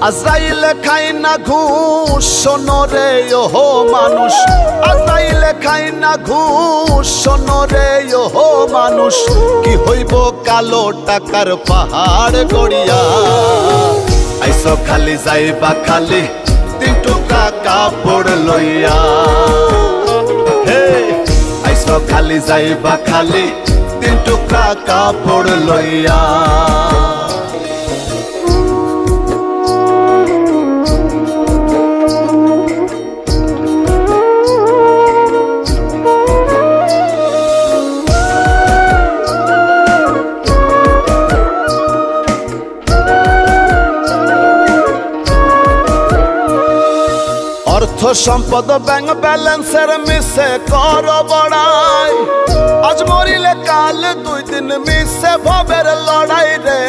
আজরাইলে খাই না ঘুষ শোনো রে ওহো মানুষ, আজরাইলে খাই না ঘুষ শোনো রে ওহো মানুষ। কি হইব কালো টাকার পাহাড় গড়িয়া, আইসো খালি যাইবা খালি 3 টুকরা কাপড় লইয়া। হে আইসো খালি যাইবা খালি 3 টুকরা কাপড় লইয়া। অর্থ সম্পদ ব্যাংক ব্যালেন্সের মিশে কর বড়াই, আজ মরিলে কাল 2 দিন মিশে ভবের লড়াই রে।